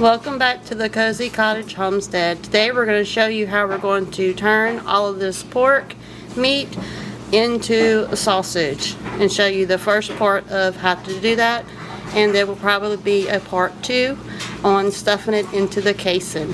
Welcome back to the Cozy Cottage Homestead. Today we're going to show you how we're going to turn all of this pork meat into a sausage and show you the first part of how to do that, and there will probably be a part 2 on stuffing it into the casing.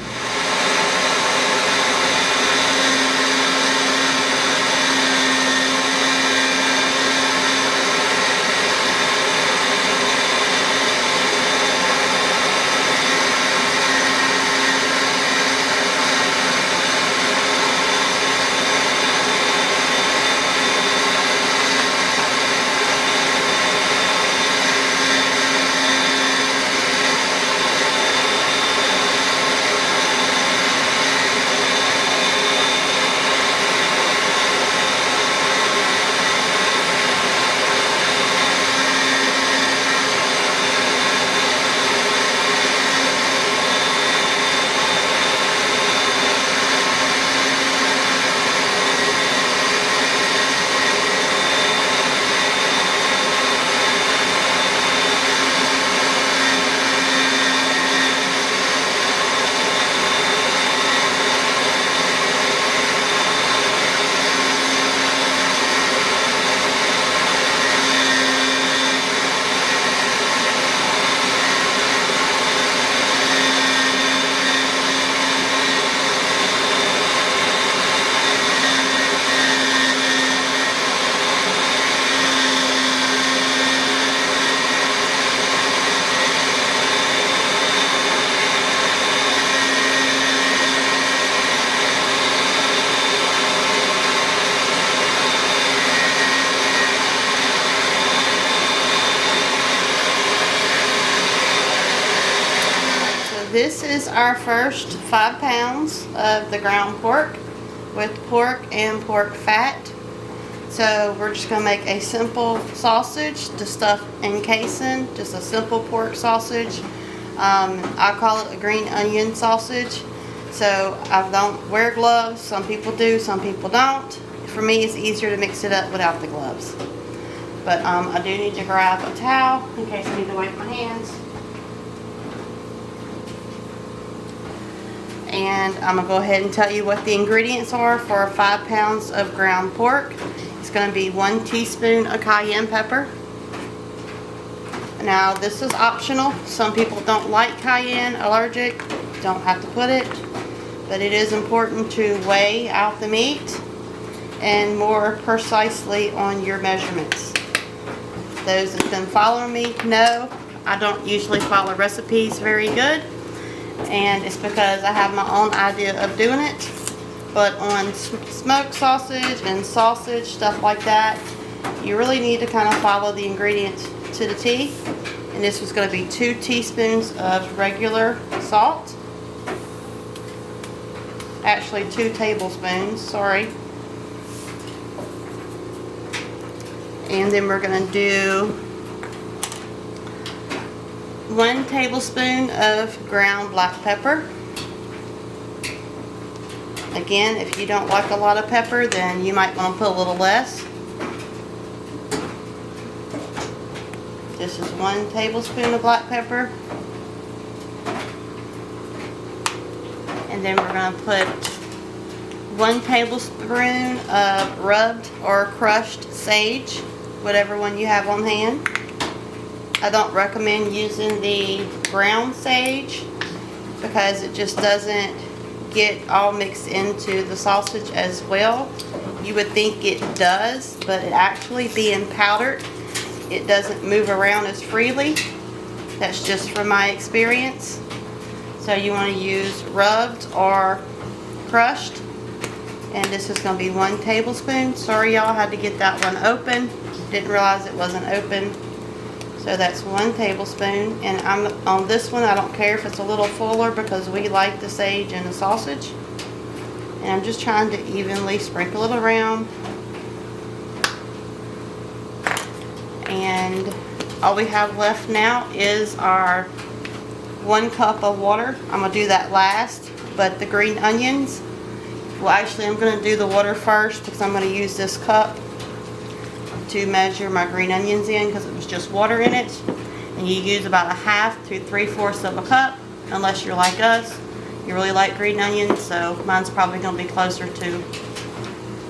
This is our first 5 pounds of the ground pork with pork and pork fat. So we're just going to make a simple sausage to stuff and casing, just a simple pork sausage. I call it a green onion sausage. So I don't wear gloves. Some people do, some people don't. For me, it's easier to mix it up without the gloves. But I do need to grab a towel in case I need to wipe my hands. And I'm going to go ahead and tell you what the ingredients are for 5 pounds of ground pork. It's going to be 1 teaspoon of cayenne pepper. Now this is optional. Some people don't like cayenne, allergic, don't have to put it. But it is important to weigh out the meat and more precisely on your measurements. Those that have been following me know I don't usually follow recipes very good. And it's because I have my own idea of doing it. But on smoked sausage and sausage, stuff like that, you really need to kind of follow the ingredients to the T. And this was going to be 2 teaspoons of regular salt. Actually 2 tablespoons, sorry. And then we're going to do 1 tablespoon of ground black pepper. Again, if you don't like a lot of pepper, then you might want to put a little less. This is 1 tablespoon of black pepper. And then we're going to put 1 tablespoon of rubbed or crushed sage, whatever one you have on hand. I don't recommend using the ground sage because it just doesn't get all mixed into the sausage as well. You would think it does, but it actually being powdered, it doesn't move around as freely. That's just from my experience. So you want to use rubbed or crushed. And this is going to be 1 tablespoon. Sorry y'all, had to get that one open. Didn't realize it wasn't open. So that's 1 tablespoon, and I'm on this one, I don't care if it's a little fuller because we like the sage in the sausage. And I'm just trying to evenly sprinkle it around. And all we have left now is our 1 cup of water. I'm going to do that last, but the green onions, well actually I'm going to do the water first because I'm going to use this cup to measure my green onions in because it was just water in it. And you use about 1/2 to 3/4 of a cup. unless you're like us. You really like green onions, so mine's probably going to be closer to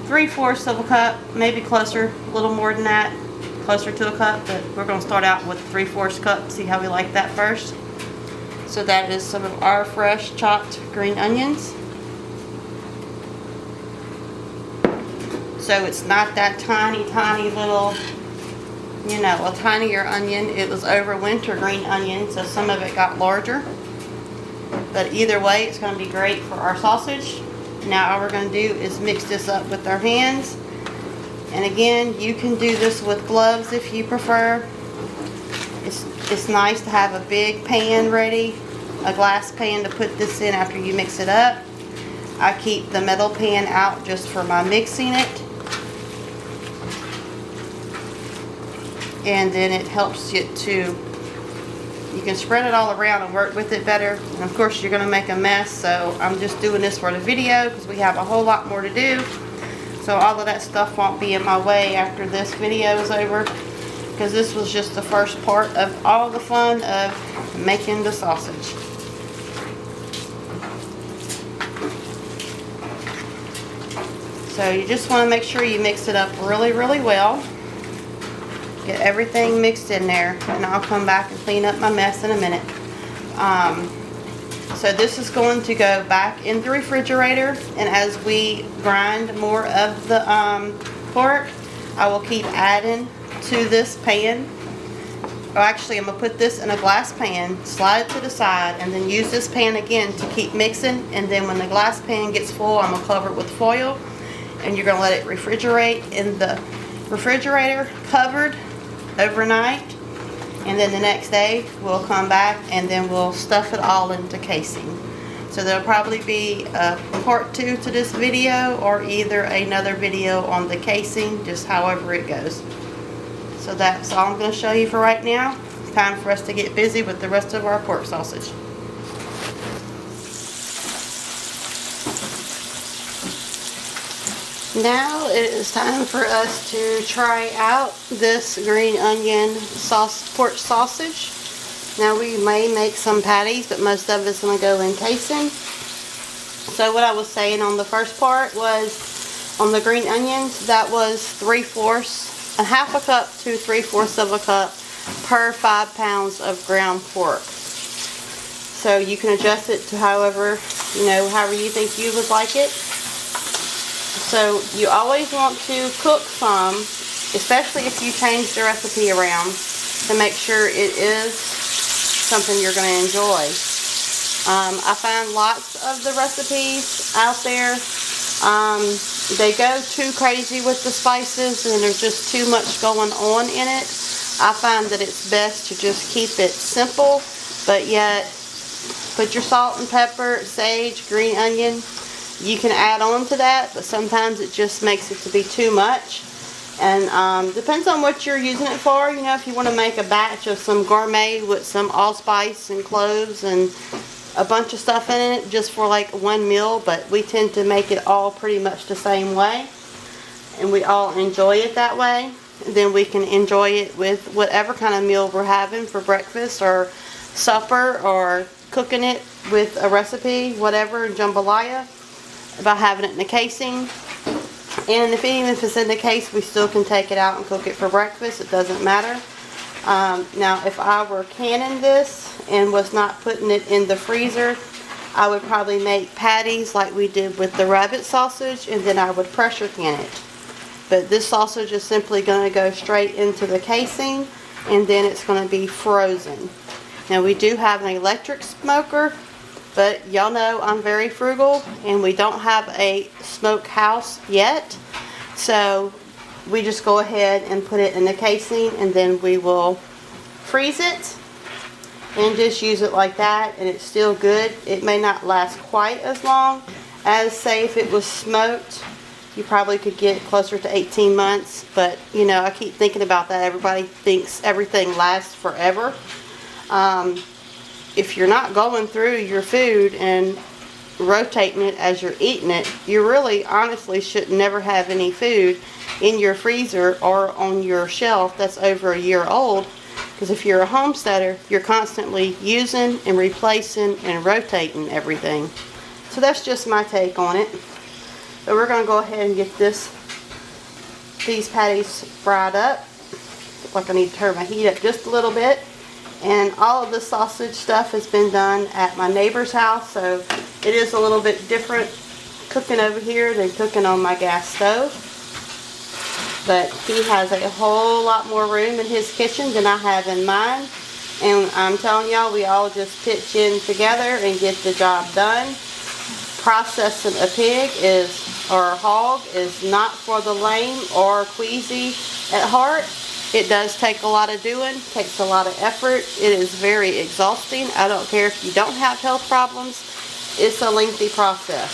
3/4 of a cup, maybe closer, a little more than that, closer to a cup, but we're going to start out with 3/4 cup, see how we like that first. So that is some of our fresh chopped green onions. So it's not that tiny little, you know, a tinier onion. It was over winter green onion, so some of it got larger. But either way, it's going to be great for our sausage. Now all we're going to do is mix this up with our hands. And again, you can do this with gloves if you prefer. It's nice to have a big pan ready, a glass pan to put this in after you mix it up. I keep the metal pan out just for my mixing it. And then it helps you to, you can spread it all around and work with it better. And of course you're going to make a mess, so I'm just doing this for the video because we have a whole lot more to do. So all of that stuff won't be in my way after this video is over, because this was just the first part of all the fun of making the sausage. So you just want to make sure you mix it up really well. Get everything mixed in there, and I'll come back and clean up my mess in a minute. So this is going to go back in the refrigerator, and as we grind more of the pork, I will keep adding to this pan. Or actually, I'm going to put this in a glass pan, slide it to the side, and then use this pan again to keep mixing. And then when the glass pan gets full, I'm going to cover it with foil, and you're going to let it refrigerate in the refrigerator covered overnight. And then the next day we'll come back and then we'll stuff it all into casing. So there'll probably be a part 2 to this video, or either another video on the casing, just however it goes. So that's all I'm going to show you for right now. It's time for us to get busy with the rest of our pork sausage. Now it is time for us to try out this green onion pork sausage. Now we may make some patties, but most of it's going to go in casing. So what I was saying on the first part was, on the green onions, that was 3/4, a half a cup to 3/4 of a cup per 5 pounds of ground pork. So you can adjust it to however you think you would like it. So you always want to cook some, especially if you change the recipe around, to make sure it is something you're going to enjoy. I find lots of the recipes out there, they go too crazy with the spices and there's just too much going on in it. I find that it's best to just keep it simple, but yet put your salt and pepper, sage, green onion. You can add on to that, but sometimes it just makes it to be too much. And depends on what you're using it for. You know, if you want to make a batch of some gourmet with some allspice and cloves and a bunch of stuff in it just for like one meal, but we tend to make it all pretty much the same way, and we all enjoy it that way. Then we can enjoy it with whatever kind of meal we're having for breakfast or supper, or cooking it with a recipe, whatever, jambalaya, about having it in a casing. And even if it's in the case, we still can take it out and cook it for breakfast. It doesn't matter. Now, if I were canning this and was not putting it in the freezer, I would probably make patties like we did with the rabbit sausage, and then I would pressure can it. But this sausage is simply going to go straight into the casing, and then it's going to be frozen. Now, we do have an electric smoker, but y'all know I'm very frugal, and we don't have a smoke house yet. So we just go ahead and put it in the casing, and then we will freeze it and just use it like that, and it's still good. It may not last quite as long as, say, if it was smoked. You probably could get closer to 18 months, but you know, I keep thinking about that. Everybody thinks everything lasts forever. If you're not going through your food and rotating it as you're eating it, you really honestly should never have any food in your freezer or on your shelf that's over a year old, Because if you're a homesteader, you're constantly using and replacing and rotating everything. So that's just my take on it. So we're going to go ahead and get these patties fried up. Looks like I need to turn my heat up just a little bit. And all of the sausage stuff has been done at my neighbor's house, so it is a little bit different cooking over here than cooking on my gas stove. But he has a whole lot more room in his kitchen than I have in mine. And I'm telling y'all, we all just pitch in together and get the job done. Processing a pig or a hog is not for the lame or queasy at heart. It does take a lot of doing, takes a lot of effort. It is very exhausting. I don't care if you don't have health problems. It's a lengthy process.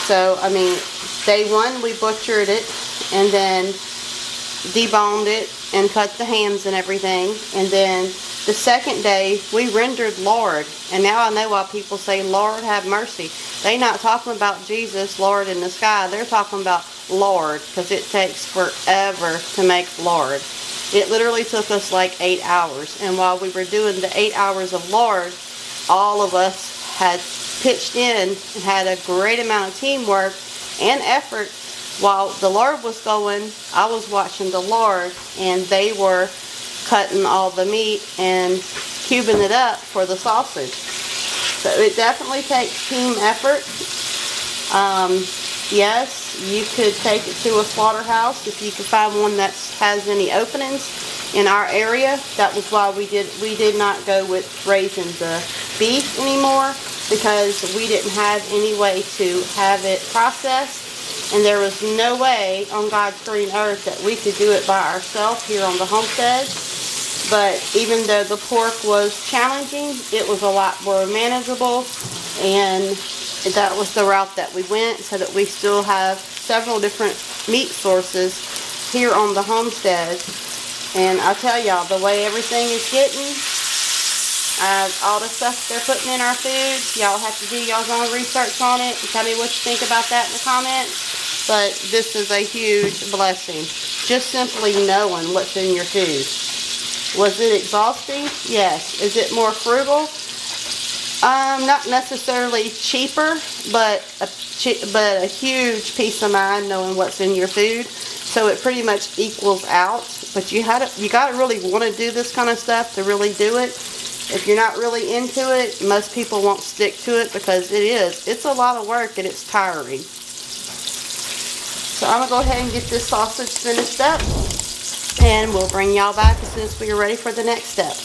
So, I mean, day one we butchered it and then deboned it and cut the hams and everything. And then the second day we rendered lard. And now I know why people say, Lord have mercy. They're not talking about Jesus, Lord in the sky. They're talking about lard, because it takes forever to make lard. It literally took us like 8 hours. And while we were doing the 8 hours of lard, all of us had pitched in and had a great amount of teamwork and effort. While the lard was going, I was watching the lard, and they were cutting all the meat and cubing it up for the sausage. So it definitely takes team effort. Yes, you could take it to a slaughterhouse if you could find one that has any openings in our area. That was why we did not go with raising the beef anymore, because we didn't have any way to have it processed, and there was no way on God's green earth that we could do it by ourselves here on the homestead. But even though the pork was challenging, it was a lot more manageable, and that was the route that we went, so that we still have several different meat sources here on the homestead. And I tell y'all, the way everything is getting, all the stuff they're putting in our food, y'all have to do y'all's own research on it and tell me what you think about that in the comments. But this is a huge blessing, just simply knowing what's in your food. Was it exhausting? Yes. Is it more frugal? Not necessarily cheaper, but a huge peace of mind knowing what's in your food. So it pretty much equals out. But you gotta really want to do this kind of stuff to really do it. If you're not really into it, most people won't stick to it, because it's a lot of work and it's tiring. So I'm gonna go ahead and get this sausage finished up, and we'll bring y'all back as soon as we are ready for the next step.